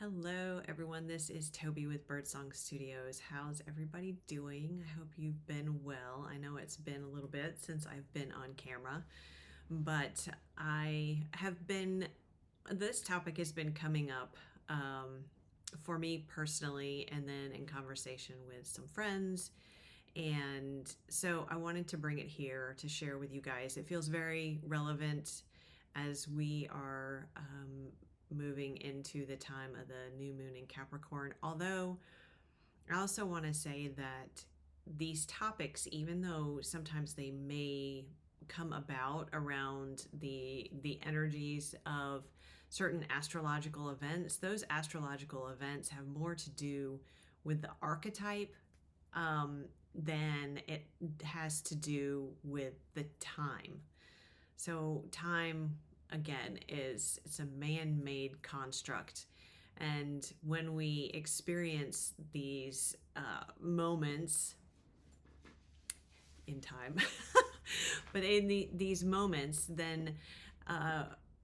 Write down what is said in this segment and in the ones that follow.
Hello, everyone. This is Toby with Birdsong Studios. How's everybody doing? I hope you've been well. I know it's been a little bit since I've been on camera, but this topic has been coming up for me personally and then in conversation with some friends. And so I wanted to bring it here to share with you guys. It feels very relevant as we are moving into the time of the new moon in Capricorn. Although I also want to say that these topics, even though sometimes they may come about around the energies of certain astrological events, those astrological events have more to do with the archetype than it has to do with the time. So time, again, it's a man-made construct, and when we experience these moments in time, but in these moments, then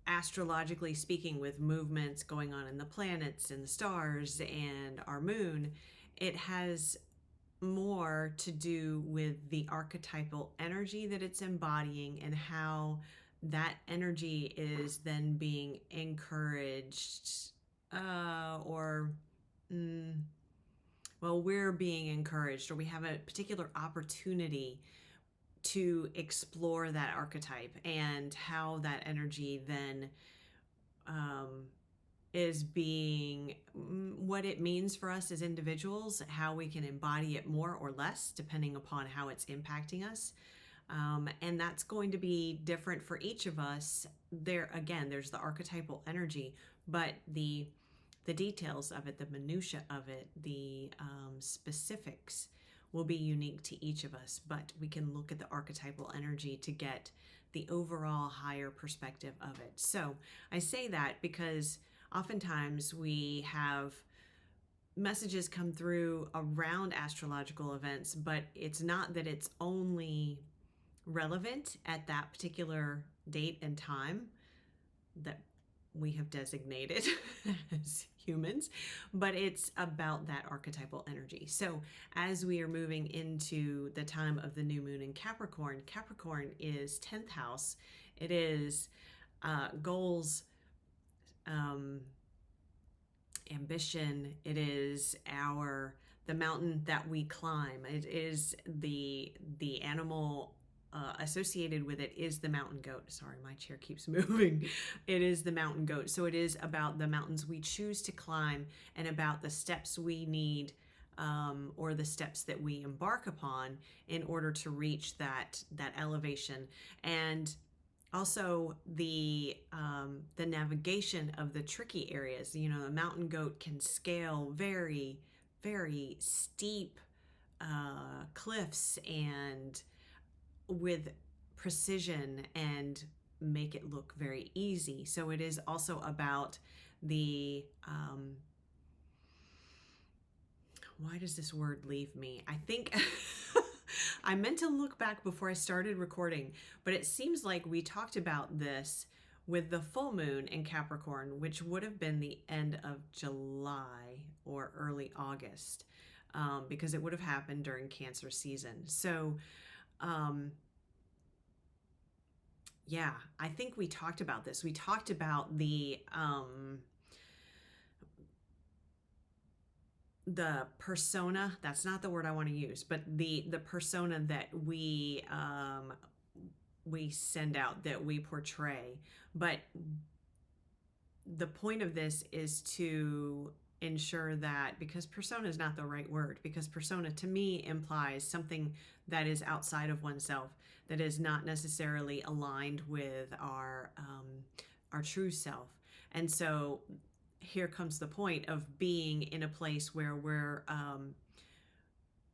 astrologically speaking, with movements going on in the planets and the stars and our moon, it has more to do with the archetypal energy that it's embodying and how that energy is then being encouraged or well, we're being encouraged, or we have a particular opportunity to explore that archetype and how that energy then is being what it means for us as individuals, how we can embody it more or less depending upon how it's impacting us. And that's going to be different for each of us. There again, there's the archetypal energy, but the details of it, the minutia of it, the specifics will be unique to each of us. But we can look at the archetypal energy to get the overall higher perspective of it. So I say that because oftentimes we have messages come through around astrological events, but it's not that it's only relevant at that particular date and time that we have designated as humans, but it's about that archetypal energy. So as we are moving into the time of the new moon in Capricorn, Capricorn is 10th house. It is goals, ambition. It is the mountain that we climb. It is the animal associated with it is the mountain goat. Sorry, my chair keeps moving. It is the mountain goat. So it is about the mountains we choose to climb and about the steps we need or the steps that we embark upon in order to reach that elevation. And also the navigation of the tricky areas. You know, the mountain goat can scale very, very steep cliffs and with precision and make it look very easy. So it is also about the why does this word leave me? I think I meant to look back before I started recording, but it seems like we talked about this with the full moon in Capricorn, which would have been the end of July or early August, because it would have happened during Cancer season. So, yeah, I think we talked about this. We talked about the persona. That's not the word I want to use, but the persona that we send out, that we portray. But the point of this is to ensure that, because persona is not the right word, because persona to me implies something that is outside of oneself, that is not necessarily aligned with our true self. And so here comes the point of being in a place where we're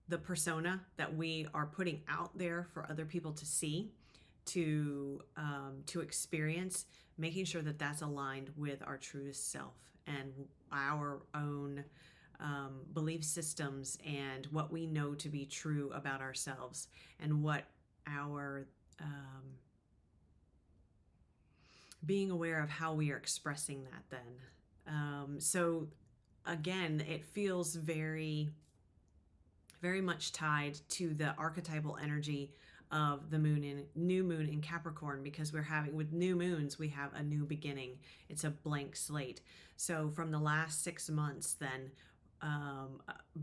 the persona that we are putting out there for other people to see, to experience, making sure that that's aligned with our truest self and our own belief systems and what we know to be true about ourselves and what our being aware of how we are expressing that then. So again, it feels very much tied to the archetypal energy of the new moon in Capricorn, because we're having, with new moons, we have a new beginning. It's a blank slate. So from the last 6 months, then,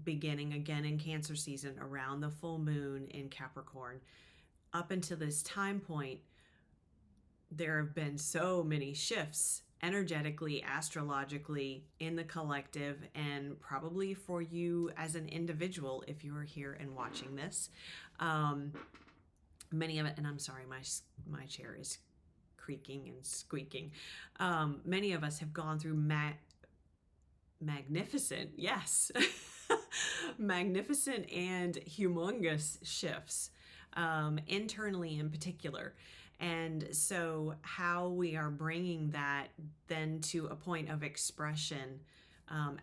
beginning again in Cancer season around the full moon in Capricorn, up until this time point, there have been so many shifts energetically, astrologically, in the collective, and probably for you as an individual if you are here and watching this. Many of it, and I'm sorry, my chair is creaking and squeaking. Many of us have gone through magnificent, yes, magnificent and humongous shifts, internally in particular. And so, how we are bringing that then to a point of expression,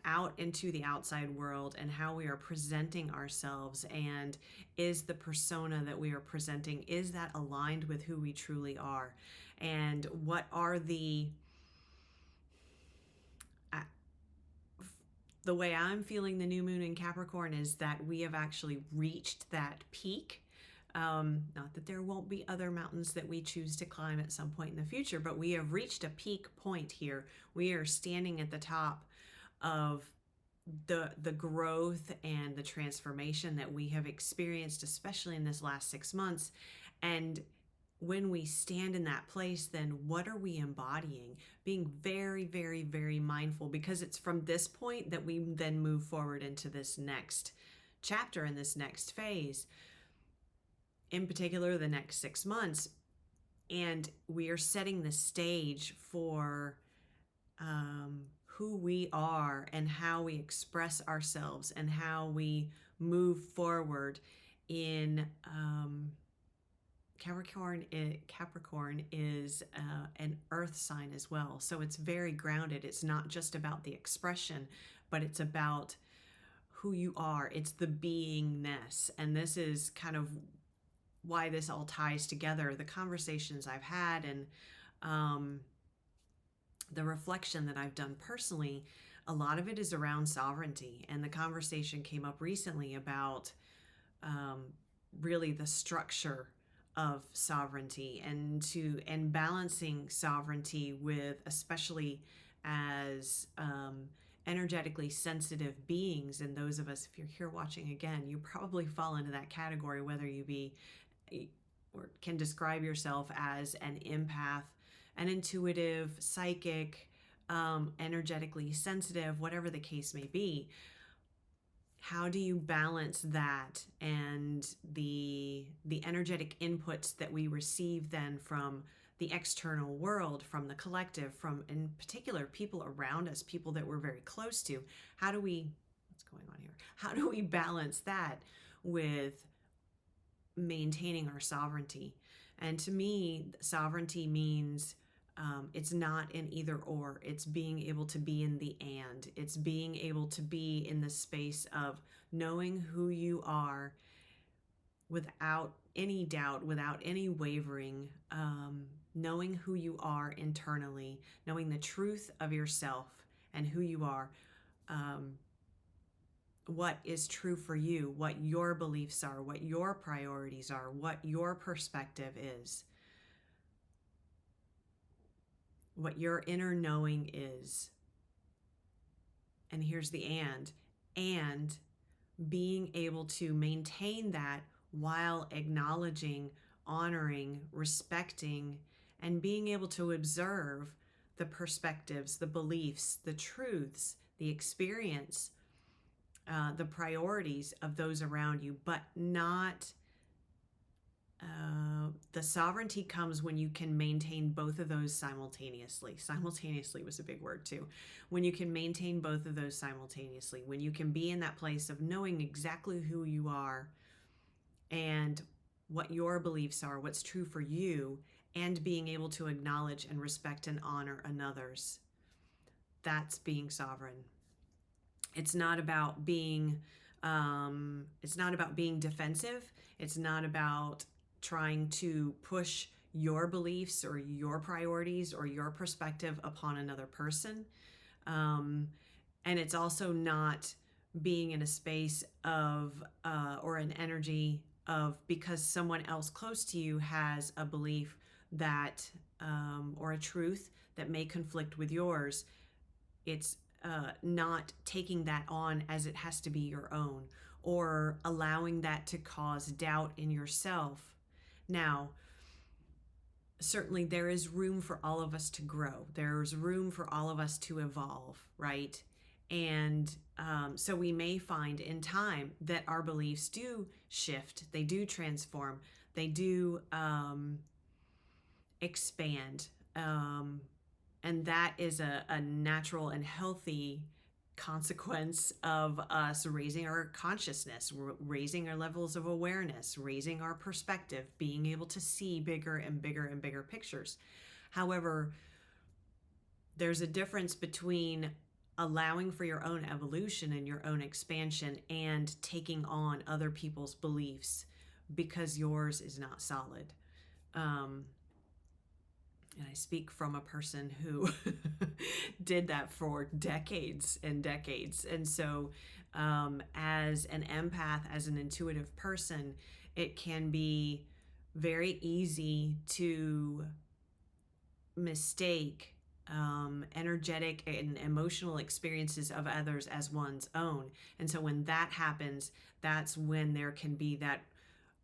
out into the outside world, and how we are presenting ourselves, and is the persona that we are presenting, is that aligned with who we truly are? And what are the way I'm feeling the new moon in Capricorn is that we have actually reached that peak. Not that there won't be other mountains that we choose to climb at some point in the future, but we have reached a peak point here. We are standing at the top of the growth and the transformation that we have experienced, especially in this last 6 months. And when we stand in that place, then what are we embodying? Being very, very, very mindful, because it's from this point that we then move forward into this next chapter and this next phase, in particular, the next 6 months. And we are setting the stage for who we are and how we express ourselves and how we move forward in Capricorn is an earth sign as well. So it's very grounded. It's not just about the expression, but it's about who you are. It's the beingness. And this is kind of why this all ties together. The conversations I've had and the reflection that I've done personally, a lot of it is around sovereignty. And the conversation came up recently about really the structure of sovereignty, and balancing sovereignty with, especially as energetically sensitive beings. And those of us, if you're here watching again, you probably fall into that category, whether you be or can describe yourself as an empath, an intuitive, psychic, energetically sensitive, whatever the case may be. How do you balance that and the energetic inputs that we receive then from the external world, from the collective, from, in particular, people around us, people that we're very close to? How do we, what's going on here? How do we balance that with maintaining our sovereignty? And to me, sovereignty means it's not an either or. It's being able to be in the and. It's being able to be in the space of knowing who you are without any doubt, without any wavering, knowing who you are internally, knowing the truth of yourself and who you are, what is true for you, what your beliefs are, what your priorities are, what your perspective is, what your inner knowing is. And here's the and being able to maintain that while acknowledging, honoring, respecting, and being able to observe the perspectives, the beliefs, the truths, the experience, the priorities of those around you, but not the sovereignty comes when you can maintain both of those simultaneously. Simultaneously was a big word too. When you can maintain both of those simultaneously, when you can be in that place of knowing exactly who you are and what your beliefs are, what's true for you, and being able to acknowledge and respect and honor another's. That's being sovereign. It's not about being defensive. It's not about trying to push your beliefs or your priorities or your perspective upon another person. And it's also not being in a space of or an energy of because someone else close to you has a belief that or a truth that may conflict with yours. It's not taking that on as it has to be your own, or allowing that to cause doubt in yourself. Now, certainly there is room for all of us to grow. There's room for all of us to evolve, right? And so we may find in time that our beliefs do shift, they do transform, they do expand. And that is a natural and healthy consequence of us raising our consciousness, raising our levels of awareness, raising our perspective, being able to see bigger and bigger and bigger pictures. However, there's a difference between allowing for your own evolution and your own expansion and taking on other people's beliefs because yours is not solid. And I speak from a person who did that for decades and decades. And so, as an empath, as an intuitive person, it can be very easy to mistake energetic and emotional experiences of others as one's own. And so, when that happens, that's when there can be that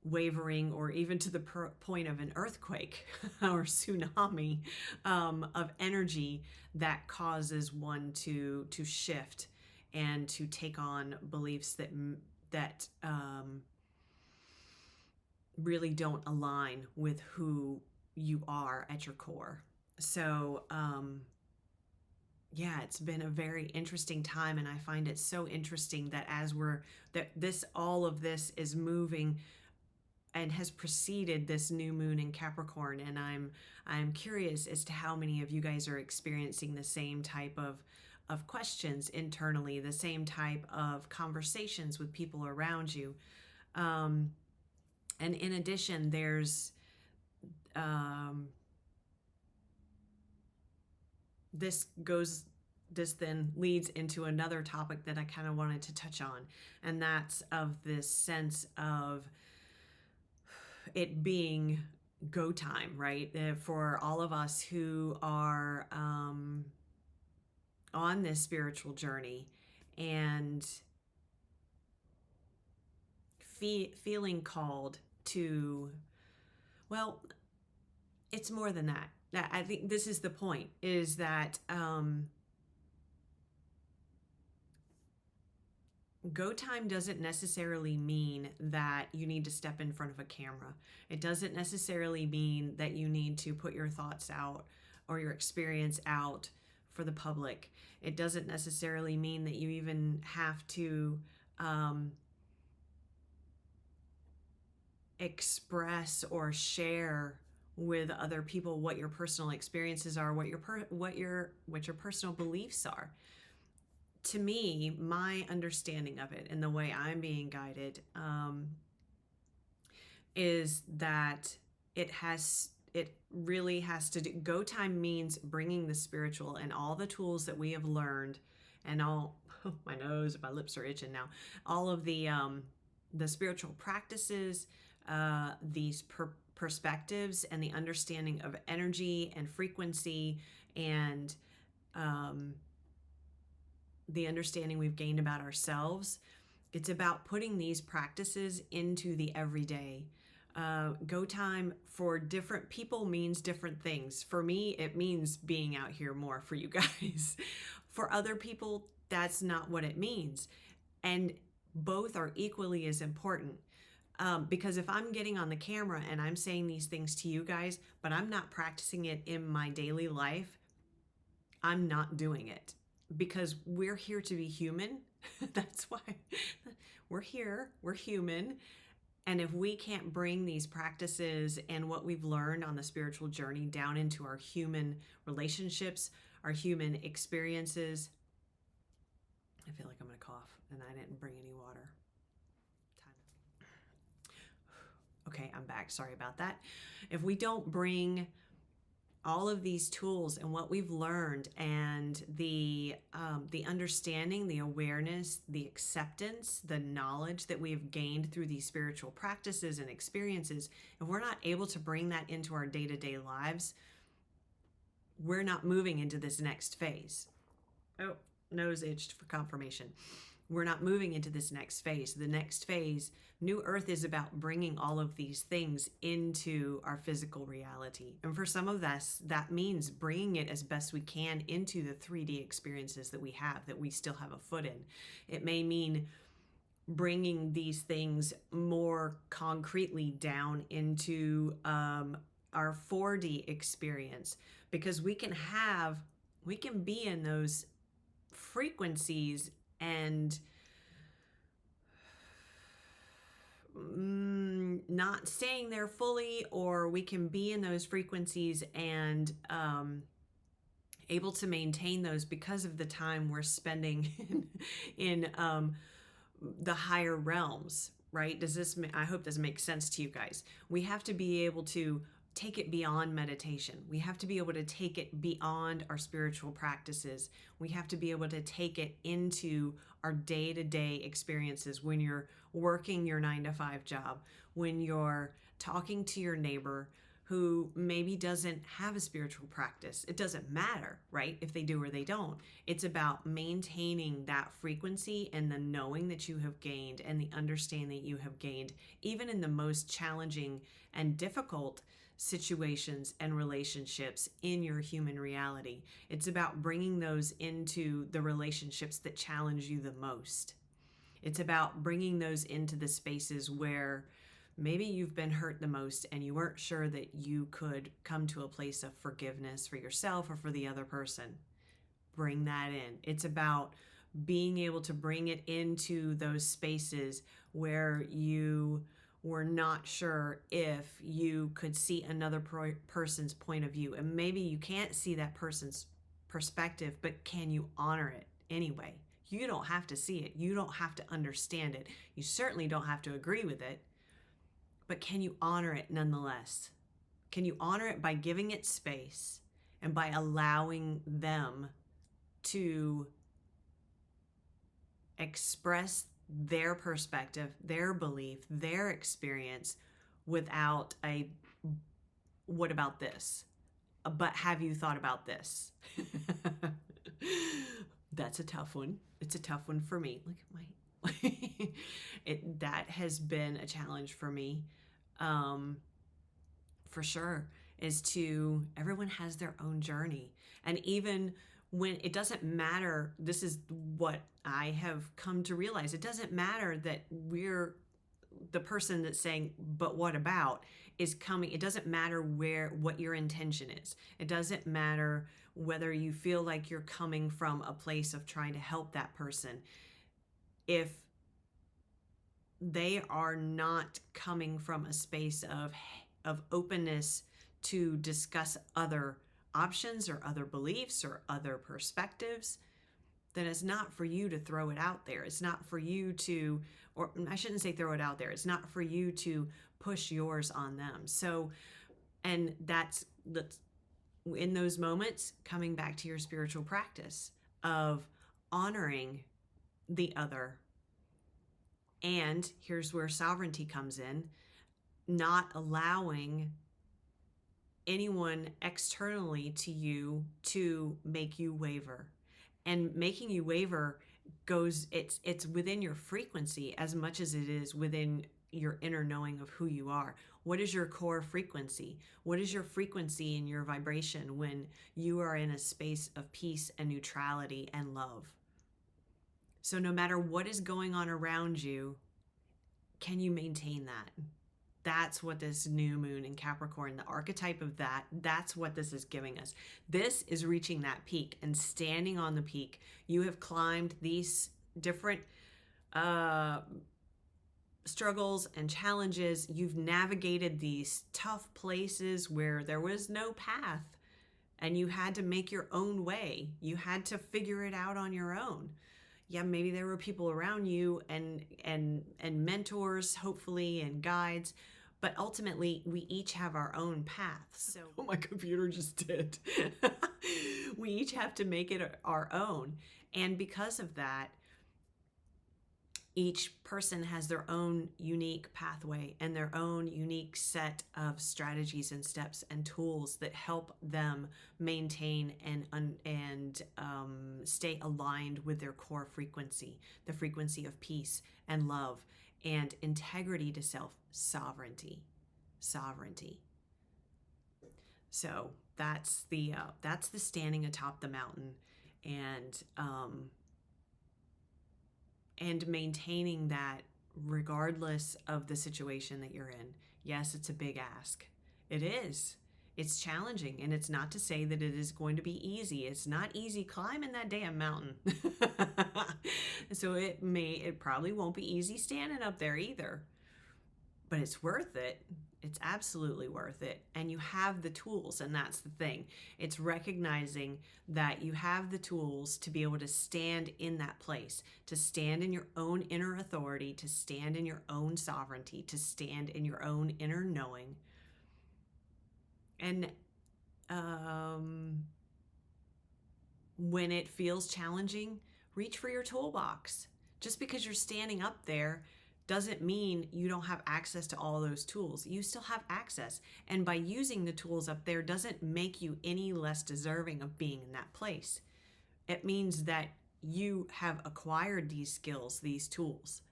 wavering, or even to the point of an earthquake or tsunami of energy that causes one to shift and to take on beliefs that really don't align with who you are at your core. So yeah, it's been a very interesting time, and I find it so interesting that as all of this is moving and has preceded this new moon in Capricorn, and I'm curious as to how many of you guys are experiencing the same type of questions internally, the same type of conversations with people around you. And in addition, there's this then leads into another topic that I kind of wanted to touch on, and that's of this sense of it being go time, right? For all of us who are on this spiritual journey and feeling called to, well, it's more than that. I think this is the point, is that go time doesn't necessarily mean that you need to step in front of a camera. It doesn't necessarily mean that you need to put your thoughts out or your experience out for the public. It doesn't necessarily mean that you even have to express or share with other people what your personal experiences are, what your personal beliefs are. To me, my understanding of it and the way I'm being guided is that it really has to do. Go time means bringing the spiritual and all the tools that we have learned, and all my nose, my lips are itching now. All of the spiritual practices, these perspectives, and the understanding of energy and frequency, and the understanding we've gained about ourselves. It's about putting these practices into the everyday. Go time for different people means different things. For me, it means being out here more for you guys. For other people, that's not what it means. And both are equally as important. Because if I'm getting on the camera and I'm saying these things to you guys, but I'm not practicing it in my daily life, I'm not doing it. Because we're here to be human. That's why we're here. We're human. And if we can't bring these practices and what we've learned on the spiritual journey down into our human relationships, our human experiences, I feel like I'm going to cough, and I didn't bring any water. Okay, I'm back. Sorry about that. If we don't bring all of these tools and what we've learned, and the understanding, the awareness, the acceptance, the knowledge that we have gained through these spiritual practices and experiences, if we're not able to bring that into our day-to-day lives, we're not moving into this next phase. Oh, nose itched for confirmation. We're not moving into this next phase. The next phase, New Earth, is about bringing all of these things into our physical reality. And for some of us, that means bringing it as best we can into the 3D experiences that we have, that we still have a foot in. It may mean bringing these things more concretely down into our 4D experience, because we can be in those frequencies and not staying there fully, or we can be in those frequencies and able to maintain those because of the time we're spending in the higher realms, right? I hope this makes sense to you guys. We have to be able to take it beyond meditation. We have to be able to take it beyond our spiritual practices. We have to be able to take it into our day-to-day experiences, when you're working your 9-to-5 job, when you're talking to your neighbor who maybe doesn't have a spiritual practice. It doesn't matter, right? If they do or they don't. It's about maintaining that frequency and the knowing that you have gained and the understanding that you have gained, even in the most challenging and difficult situations and relationships in your human reality. It's about bringing those into the relationships that challenge you the most. It's about bringing those into the spaces where maybe you've been hurt the most and you weren't sure that you could come to a place of forgiveness for yourself or for the other person. Bring that in. It's about being able to bring it into those spaces where you were not sure if you could see another person's point of view. And maybe you can't see that person's perspective, but can you honor it anyway? You don't have to see it. You don't have to understand it. You certainly don't have to agree with it. But can you honor it nonetheless? Can you honor it by giving it space and by allowing them to express their perspective, their belief, their experience without a, what about this? But have you thought about this? That's a tough one. It's a tough one for me. Look at my... that has been a challenge for me, for sure, is to, everyone has their own journey. And even when it doesn't matter, this is what I have come to realize. It doesn't matter that we're the person that's saying, but what about, is coming. It doesn't matter what your intention is. It doesn't matter whether you feel like you're coming from a place of trying to help that person. If they are not coming from a space of openness to discuss other options or other beliefs or other perspectives, then it's not for you to throw it out there. It's not for you to, or I shouldn't say throw it out there. It's not for you to push yours on them. So, and that's in those moments, coming back to your spiritual practice of honoring the other. And here's where sovereignty comes in, not allowing anyone externally to you to make you waver. And making you waver it's within your frequency as much as it is within your inner knowing of who you are. What is your core frequency? What is your frequency and your vibration when you are in a space of peace and neutrality and love? So no matter what is going on around you, can you maintain that? That's what this new moon in Capricorn, the archetype of that's what this is giving us. This is reaching that peak and standing on the peak. You have climbed these different struggles and challenges. You've navigated these tough places where there was no path and you had to make your own way. You had to figure it out on your own. Yeah, maybe there were people around you and mentors, hopefully, and guides, But ultimately, we each have our own path. So, oh, my computer just did. We each have to make it our own. And because of that, each person has their own unique pathway and their own unique set of strategies and steps and tools that help them maintain and stay aligned with their core frequency, the frequency of peace and love and integrity to self, sovereignty. So that's the standing atop the mountain, and maintaining that regardless of the situation that you're in. Yes, it's a big ask. It is. It's challenging, and it's not to say that it is going to be easy. It's not easy climbing that damn mountain. So it probably won't be easy standing up there either. But it's worth it. It's absolutely worth it. And you have the tools, and that's the thing. It's recognizing that you have the tools to be able to stand in that place, to stand in your own inner authority, to stand in your own sovereignty, to stand in your own inner knowing. And when it feels challenging, reach for your toolbox. Just because you're standing up there doesn't mean you don't have access to all those tools. You still have access. And by using the tools up there doesn't make you any less deserving of being in that place. It means that you have acquired these skills, these tools,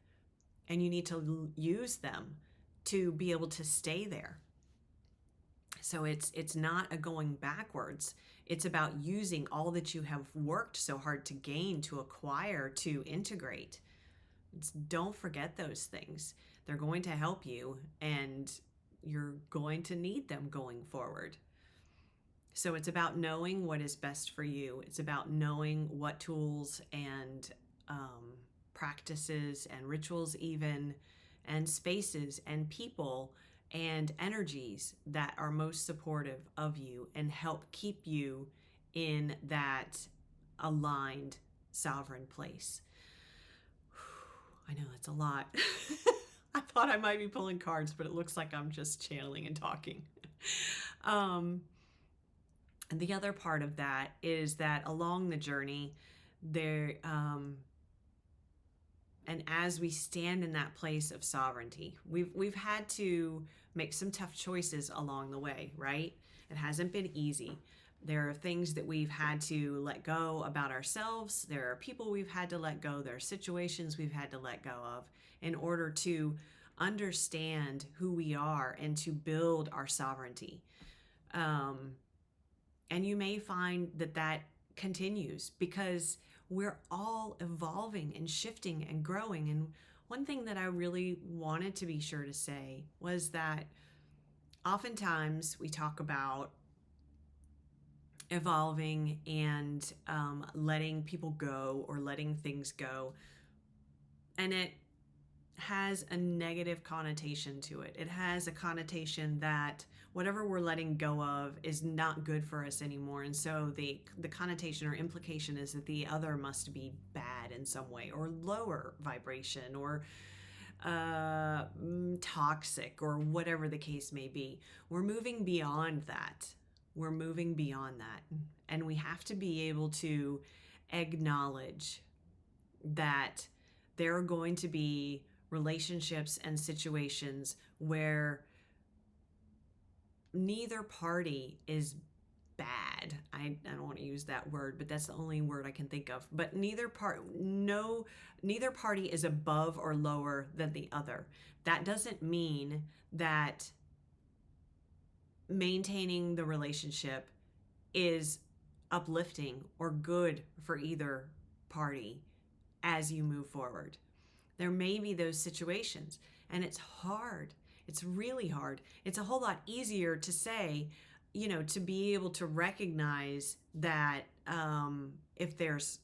and you need to use them to be able to stay there. So it's not a going backwards. It's about using all that you have worked so hard to gain, to acquire, to integrate. Don't forget those things. They're going to help you, and you're going to need them going forward. So it's about knowing what is best for you. It's about knowing what tools and practices and rituals even, and spaces and people and energies that are most supportive of you and help keep you in that aligned, sovereign place. I know that's a lot. I thought I might be pulling cards, but it looks like I'm just channeling and talking. And the other part of that is that along the journey, and as we stand in that place of sovereignty, we've had to make some tough choices along the way, right? It hasn't been easy. There are things that we've had to let go about ourselves. There are people we've had to let go. There are situations we've had to let go of in order to understand who we are and to build our sovereignty. And you may find that continues because we're all evolving and shifting and growing. And one thing that I really wanted to be sure to say was that oftentimes we talk about evolving and letting people go or letting things go. And it has a negative connotation to it. It has a connotation that whatever we're letting go of is not good for us anymore. And so the connotation or implication is that the other must be bad in some way, or lower vibration, or toxic, or whatever the case may be. We're moving beyond that. We're moving beyond that. And we have to be able to acknowledge that there are going to be relationships and situations where neither party is bad. I don't want to use that word, but that's the only word I can think of. But neither party is above or lower than the other. That doesn't mean that maintaining the relationship is uplifting or good for either party as you move forward. There may be those situations, and it's hard. It's really hard. It's a whole lot easier to say, to be able to recognize that if there's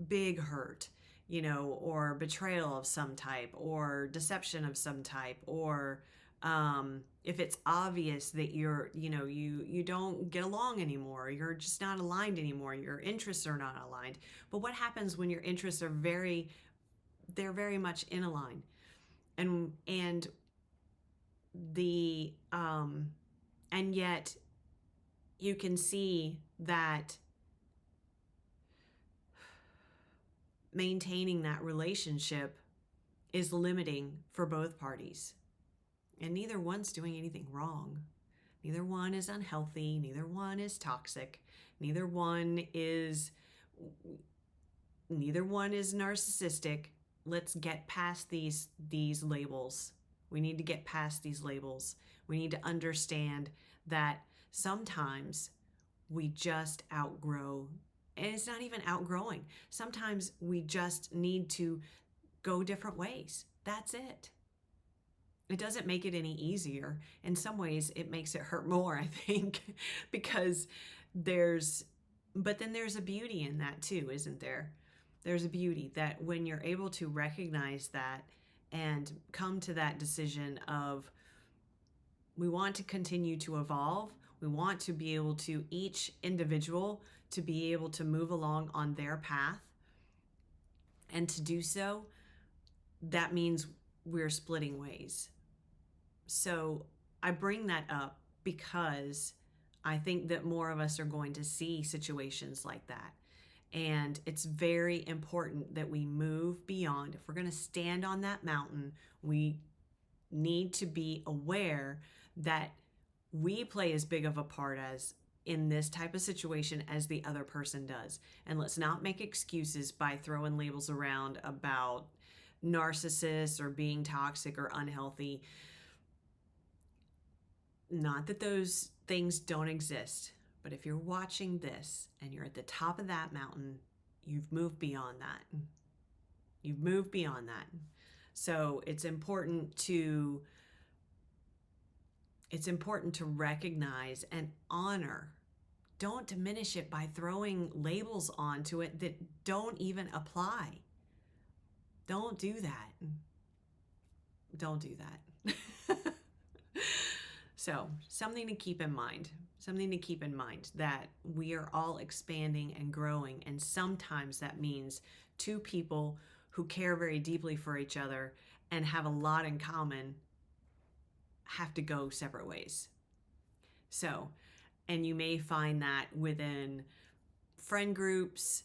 big hurt, or betrayal of some type, or deception of some type, or if it's obvious that you don't get along anymore, you're just not aligned anymore, your interests are not aligned. But what happens when your interests are very much in line? And the and yet you can see that maintaining that relationship is limiting for both parties. And neither one's doing anything wrong. Neither one is unhealthy. Neither one is toxic. Neither one is narcissistic. Let's get past these labels. We need to get past these labels. We need to understand that sometimes we just outgrow, and it's not even outgrowing. Sometimes we just need to go different ways. That's it. It doesn't make it any easier. In some ways, it makes it hurt more, I think, because but then there's a beauty in that too, isn't there? There's a beauty that when you're able to recognize that and come to that decision of, we want to continue to evolve. We want to be able to, each individual, to be able to move along on their path. And to do so, that means we're splitting ways. So I bring that up because I think that more of us are going to see situations like that. And it's very important that we move beyond. If we're going to stand on that mountain, we need to be aware that we play as big of a part as in this type of situation as the other person does. And let's not make excuses by throwing labels around about narcissists or being toxic or unhealthy. Not that those things don't exist, but if you're watching this and you're at the top of that mountain, you've moved beyond that. You've moved beyond that. So it's important to recognize and honor. Don't diminish it by throwing labels onto it that don't even apply. Don't do that. Don't do that. So, something to keep in mind. Something to keep in mind, that we are all expanding and growing, and sometimes that means two people who care very deeply for each other and have a lot in common have to go separate ways. So, and you may find that within friend groups,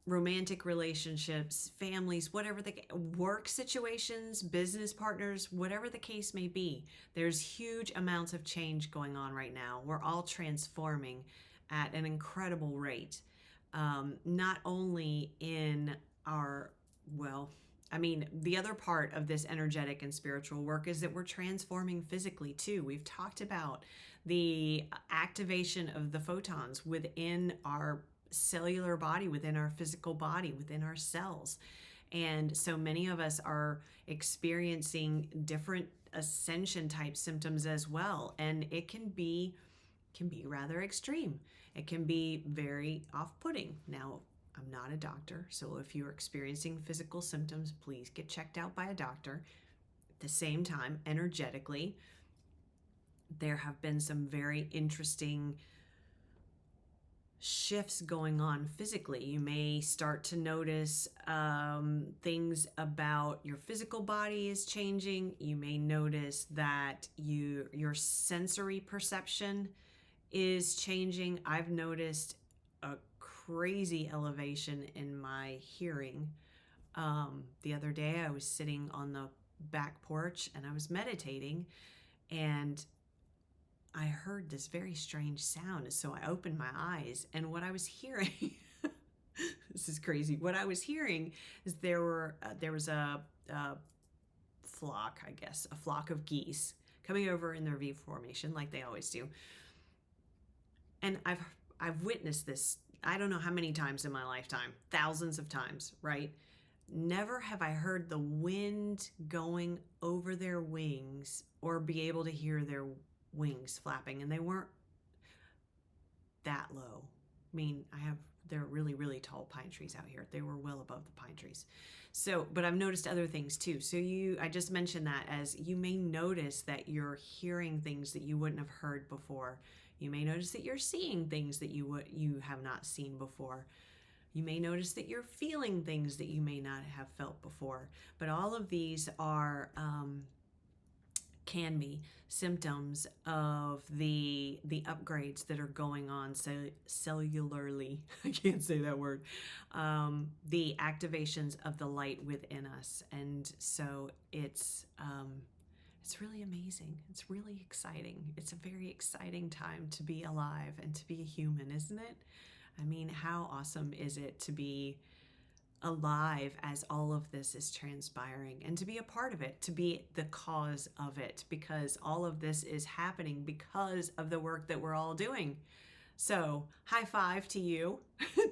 romantic relationships, families, whatever the work situations, business partners, whatever the case may be. There's huge amounts of change going on right now. We're all transforming at an incredible rate. Not only in our, the other part of this energetic and spiritual work is that we're transforming physically too. We've talked about the activation of the photons within our cellular body, within our physical body, within our cells. And so many of us are experiencing different ascension type symptoms as well. And it can be rather extreme. It can be very off-putting. Now, I'm not a doctor, so if you're experiencing physical symptoms, please get checked out by a doctor. At the same time, energetically, there have been some very interesting shifts going on physically. You may start to notice things about your physical body is changing. You may notice that your sensory perception is changing. I've noticed a crazy elevation in my hearing. The other day I was sitting on the back porch and I was meditating, and I heard this very strange sound. So I opened my eyes, and what I was hearing, this is crazy. What I was hearing is there was a flock, I guess, a flock of geese coming over in their V formation like they always do. And I've witnessed this, I don't know how many times in my lifetime, thousands of times, right? Never have I heard the wind going over their wings or be able to hear their wings flapping, and they weren't that low. I mean, there are really, really tall pine trees out here. They were well above the pine trees. So, but I've noticed other things too. So I just mentioned that as you may notice that you're hearing things that you wouldn't have heard before. You may notice that you're seeing things that you have not seen before. You may notice that you're feeling things that you may not have felt before. But all of these are can be symptoms of the upgrades that are going on cellularly. I can't say that word. The activations of the light within us, and so it's really amazing. It's really exciting. It's a very exciting time to be alive and to be a human, isn't it? I mean, how awesome is it to be alive as all of this is transpiring and to be a part of it, to be the cause of it, because all of this is happening because of the work that we're all doing. So, high five to you,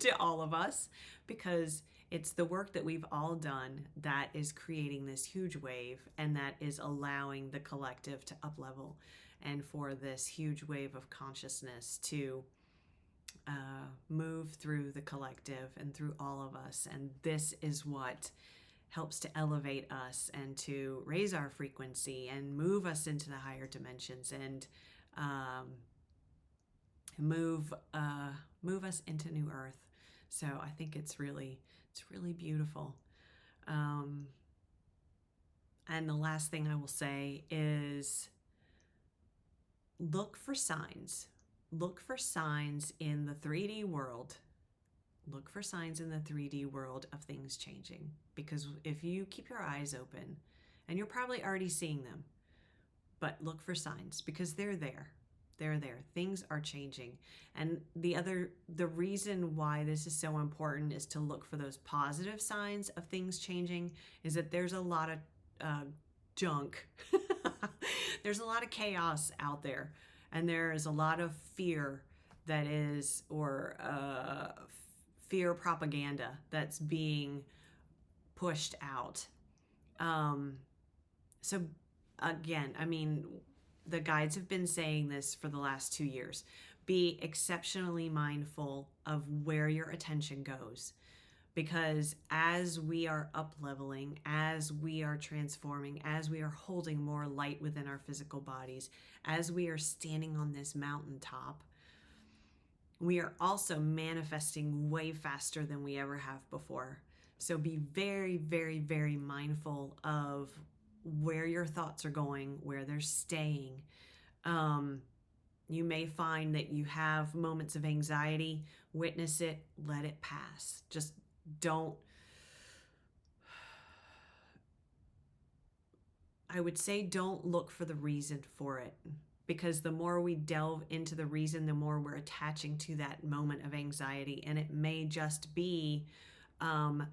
to all of us, because it's the work that we've all done that is creating this huge wave and that is allowing the collective to up level and for this huge wave of consciousness to move through the collective and through all of us. And this is what helps to elevate us and to raise our frequency and move us into the higher dimensions and move us into new earth. So I think it's really beautiful. And the last thing I will say is look for signs. Look for signs in the 3D world. Look for signs in the 3D world of things changing. Because if you keep your eyes open, and you're probably already seeing them, but look for signs because they're there. They're there. Things are changing. And the reason why this is so important is to look for those positive signs of things changing is that there's a lot of junk. There's a lot of chaos out there. And there is a lot of fear that is, or fear propaganda that's being pushed out. So again, I mean, the guides have been saying this for the last 2 years. Be exceptionally mindful of where your attention goes. Because as we are up-leveling, as we are transforming, as we are holding more light within our physical bodies, as we are standing on this mountaintop, we are also manifesting way faster than we ever have before. So be very, very, very mindful of where your thoughts are going, where they're staying. You may find that you have moments of anxiety. Witness it, let it pass. Just don't, I would say don't look for the reason for it, because the more we delve into the reason, the more we're attaching to that moment of anxiety. And it may just be an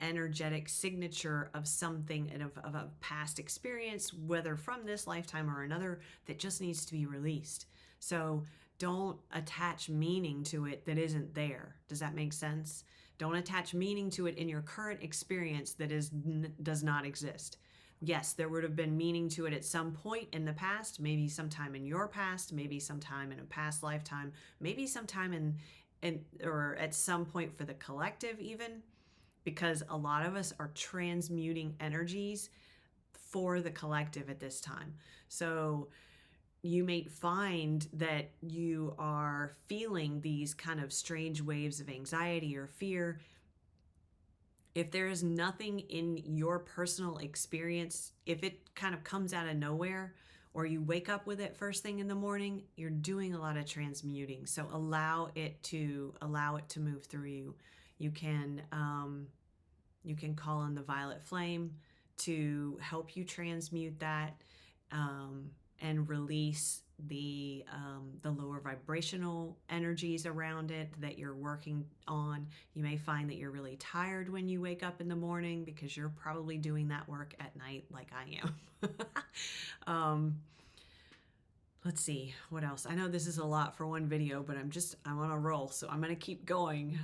energetic signature of something, of a past experience, whether from this lifetime or another, that just needs to be released. So don't attach meaning to it that isn't there. Does that make sense? Don't attach meaning to it in your current experience that does not exist. Yes, there would have been meaning to it at some point in the past, maybe sometime in your past, maybe sometime in a past lifetime, maybe sometime or at some point for the collective even, because a lot of us are transmuting energies for the collective at this time. So you may find that you are feeling these kind of strange waves of anxiety or fear. If there is nothing in your personal experience, if it kind of comes out of nowhere or you wake up with it first thing in the morning, you're doing a lot of transmuting. So allow it to move through you. You can call on the violet flame to help you transmute that and release the lower vibrational energies around it that you're working on. You may find that you're really tired when you wake up in the morning because you're probably doing that work at night like I am. Let's see, what else? I know this is a lot for one video, but I'm on a roll, so I'm going to keep going.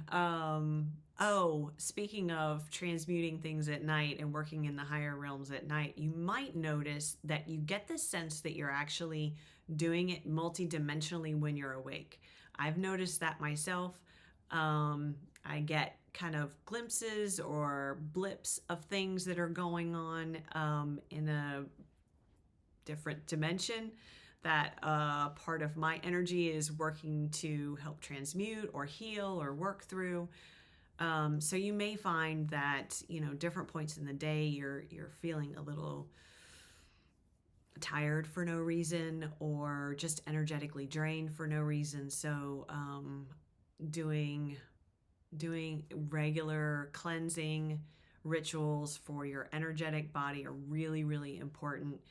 Speaking of transmuting things at night and working in the higher realms at night, you might notice that you get the sense that you're actually doing it multidimensionally when you're awake. I've noticed that myself. I get kind of glimpses or blips of things that are going on in a different dimension that part of my energy is working to help transmute or heal or work through. So you may find that, different points in the day you're feeling a little tired for no reason or just energetically drained for no reason. So doing regular cleansing rituals for your energetic body are really, really important.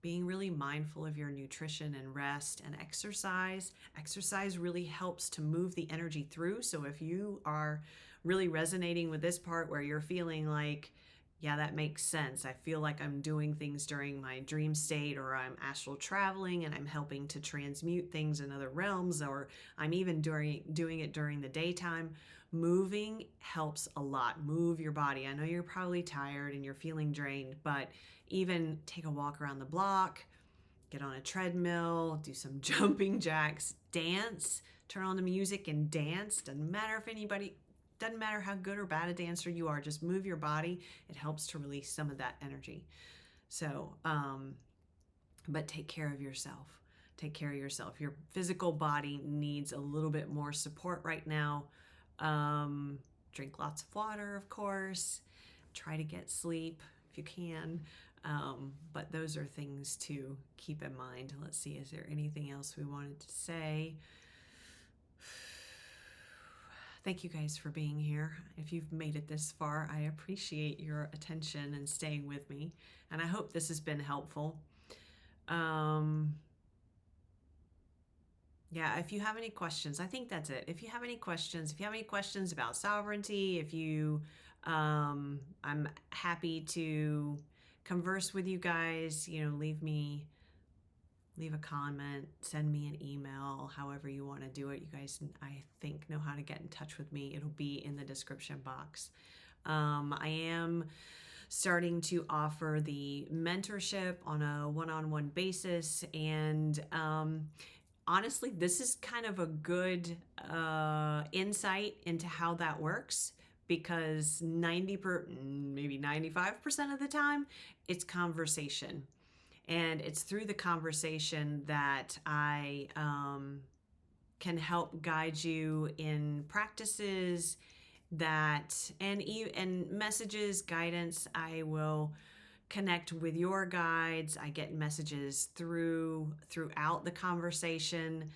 Being really mindful of your nutrition and rest and exercise. Exercise really helps to move the energy through. So if you are really resonating with this part where you're feeling like, yeah, that makes sense. I feel like I'm doing things during my dream state, or I'm astral traveling and I'm helping to transmute things in other realms, or I'm even doing it during the daytime. Moving helps a lot. Move your body. I know you're probably tired and you're feeling drained, but even take a walk around the block, get on a treadmill, do some jumping jacks, dance, turn on the music and dance. Doesn't matter how good or bad a dancer you are, just move your body. It helps to release some of that energy. So, but take care of yourself. Take care of yourself. Your physical body needs a little bit more support right now. Drink lots of water, of course. Try to get sleep if you can. But those are things to keep in mind. Let's see, is there anything else we wanted to say? Thank you guys for being here. If you've made it this far, I appreciate your attention and staying with me. And I hope this has been helpful. Yeah, if you have any questions, I think that's it. If you have any questions about sovereignty, I'm happy to converse with you guys. Leave a comment, send me an email, however you want to do it. You guys, I think, know how to get in touch with me. It'll be in the description box. I am starting to offer the mentorship on a one-on-one basis, and honestly, this is kind of a good insight into how that works, because maybe 95% of the time, it's conversation. And it's through the conversation that I can help guide you in practices and messages, guidance. I will connect with your guides. I get messages throughout the conversation,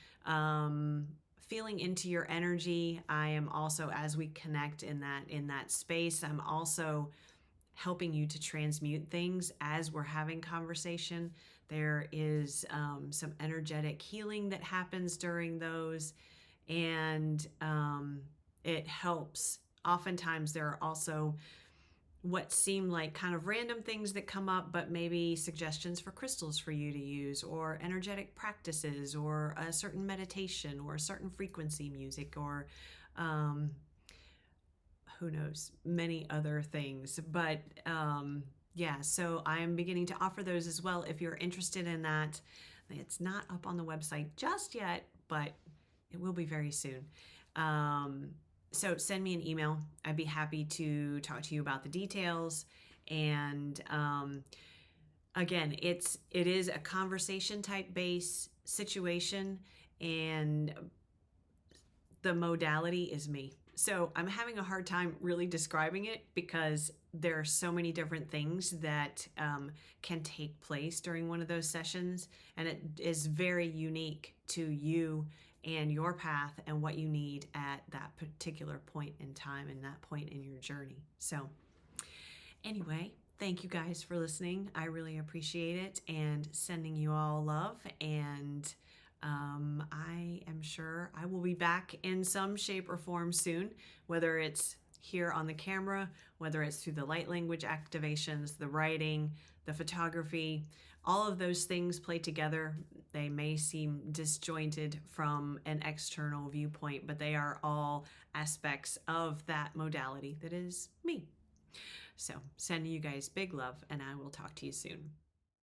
feeling into your energy. I am also, as we connect in that space, I'm also helping you to transmute things as we're having conversation. There is some energetic healing that happens during those, and it helps. Oftentimes there are also what seem like kind of random things that come up, but maybe suggestions for crystals for you to use, or energetic practices, or a certain meditation, or a certain frequency music, or who knows, many other things. But yeah, so I'm beginning to offer those as well if you're interested in that. It's not up on the website just yet, but it will be very soon. So send me an email. I'd be happy to talk to you about the details. And again, it is a conversation type base situation, and the modality is me. So I'm having a hard time really describing it, because there are so many different things that can take place during one of those sessions, and it is very unique to you and your path and what you need at that particular point in time and that point in your journey. So anyway, thank you guys for listening. I really appreciate it, and sending you all love. And I am sure I will be back in some shape or form soon, whether it's here on the camera, whether it's through the light language activations, the writing, the photography. All of those things play together. They may seem disjointed from an external viewpoint, but they are all aspects of that modality that is me. So sending you guys big love, and I will talk to you soon.